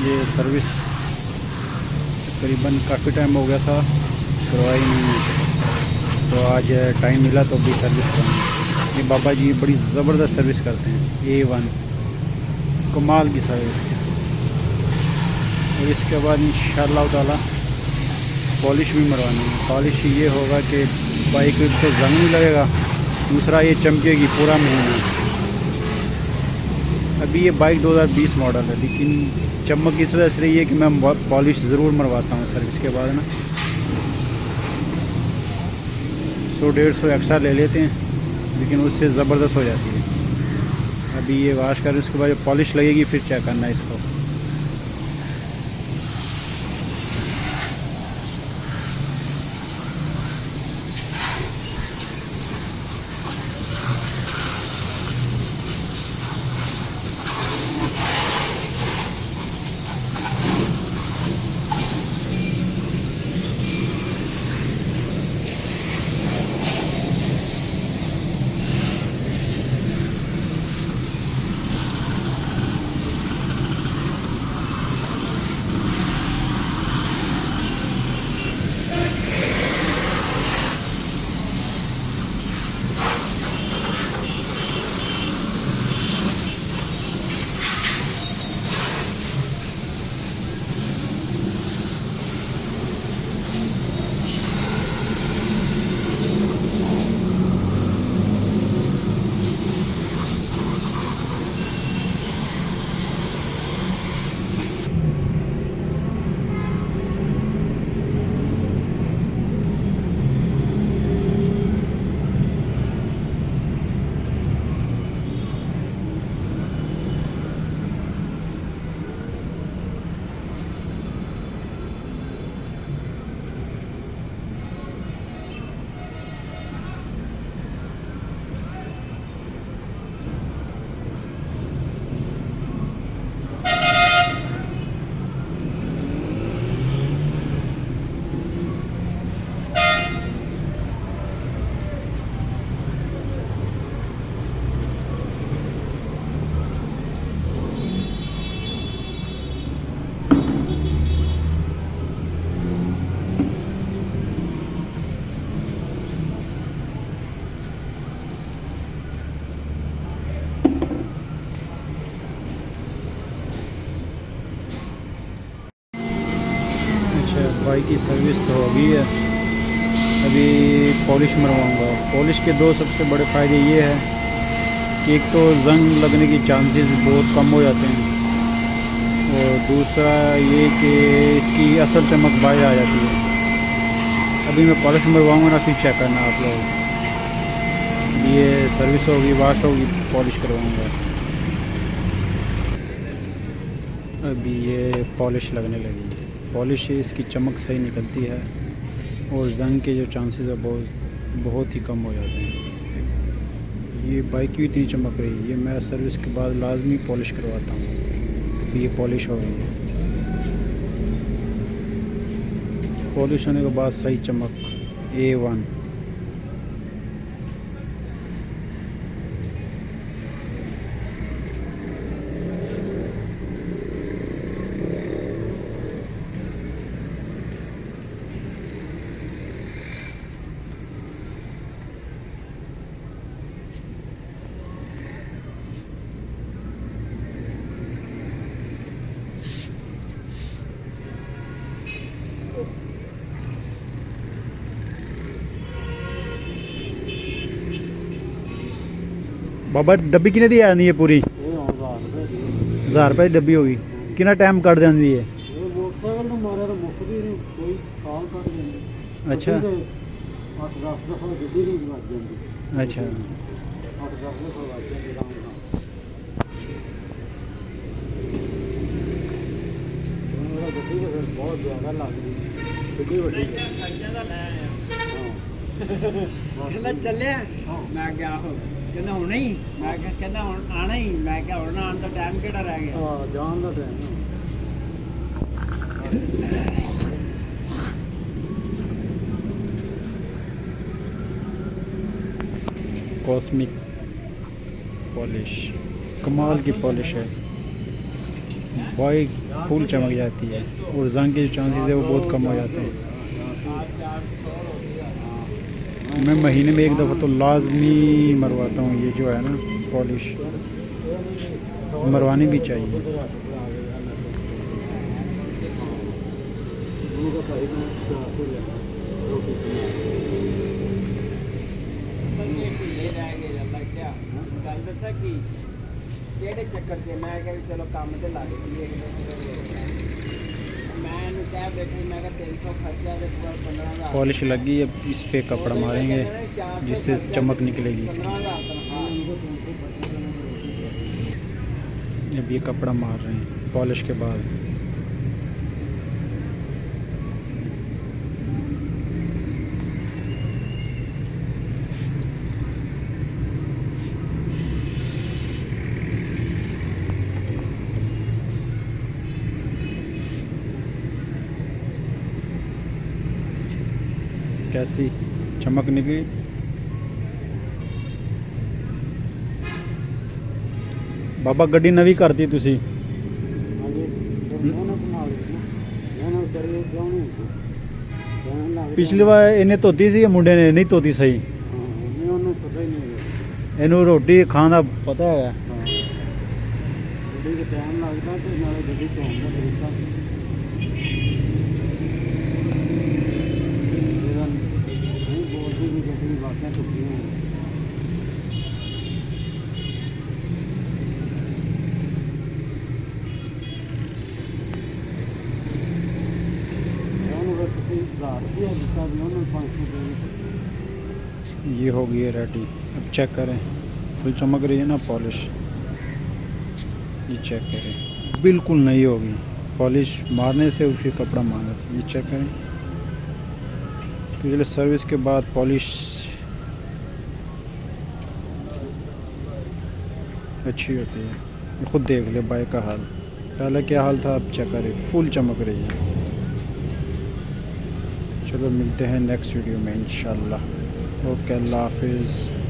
ये सर्विस तकरीबन काफ़ी टाइम हो गया था, करवाई नहीं है, तो आज टाइम मिला तो भी सर्विस करवाई। ये बाबा जी बड़ी ज़बरदस्त सर्विस करते हैं, A1 कमाल की सर्विस। और इसके बाद इंशाअल्लाह ताला पॉलिश भी मरवानी है। पॉलिश ये होगा कि बाइक तो जंग नहीं लगेगा, दूसरा ये चमकेगी पूरा महीना। अभी ये बाइक 2020 मॉडल है, लेकिन चमक इस वजह से रही है कि मैं पॉलिश ज़रूर मरवाता हूँ सर्विस के बाद ना। 100-150 एक्स्ट्रा ले लेते हैं, लेकिन उससे ज़बरदस्त हो जाती है। अभी ये वाश करें, उसके बाद जब पॉलिश लगेगी फिर चेक करना है इसको। बाइक की सर्विस तो हो गई है, अभी पॉलिश मरवाऊँगा। पॉलिश के दो सबसे बड़े फ़ायदे ये है कि एक तो जंग लगने की चांसेस बहुत कम हो जाते हैं, और दूसरा ये कि इसकी असल चमक बाहर आ जाती है। अभी मैं पॉलिश मरवाऊँगा ना, फिर चेक करना आप लोग। ये सर्विस होगी, वाश होगी, पॉलिश करवाऊँगा। अभी ये पॉलिश लगने लगी है, पॉलिश से इसकी चमक सही निकलती है और जंग के जो चांसेस है बहुत ही कम हो जाते हैं। ये बाइक की इतनी चमक रही है, ये मैं सर्विस के बाद लाजमी पॉलिश करवाता हूँ। ये पॉलिश हो गई है, पॉलिश होने के बाद सही चमक A1। बाबा डब्बी किने दी आनी है पूरी? 1000 रुपये की डब्बी होगी। कितना टाइम कट जाती है? अच्छा अच्छा। बहुत ज़्यादा लग रही है। चले मैं क्या कहना होना ही, मैं कहना आना ही, मैं क्या होना आने का टाइम केड़ा रह गया? हाँ जान का टाइम। कॉस्मिक पॉलिश, कमाल की पॉलिश है। बाइक फुल चमक जाती है और जंग के जो चांसेस है वो बहुत कम हो जाते हैं। मैं महीने में एक दफ़ा तो लाजमी मरवाता हूँ ये जो है ना पॉलिश, मरवानी भी चाहिए। ਕਿਹੜੇ ਚੱਕਰ 'ਚ ਮੈਂ ਕਿਹਾ ਵੀ ਚਲੋ ਕੰਮ ਤੇ ਲੱਗ ਜਾਈਏ मैं क्या बैठे मैं 300 खर्चा दे पूरा 15,000 पॉलिश लगी, अब इस पे कपड़ा मारेंगे जिससे चमक निकलेगी इसकी। अब ये कपड़ा मार रहे हैं पॉलिश के बाद। कैसी चमक निकली। बाबा गड्डी नवी करती तुसी पिछली बार इन्हें धोती सी मुंडे ने नहीं धोती सही। इनू रोटी खान का पता है। ये हो गई है रेडी। अब चेक करें, फुल चमक रही है ना पॉलिश। ये चेक करें, बिल्कुल नहीं होगी पॉलिश मारने से और फिर कपड़ा मारने से। ये चेक करें। तो चलिए सर्विस के बाद पॉलिश अच्छी होती है। खुद देख ले बाइक का हाल, पहले क्या हाल था अब चेक करें, फुल चमक रही है। चलो मिलते हैं नेक्स्ट वीडियो में इंशाल्लाह। ओके, अल्लाह हाफिज़।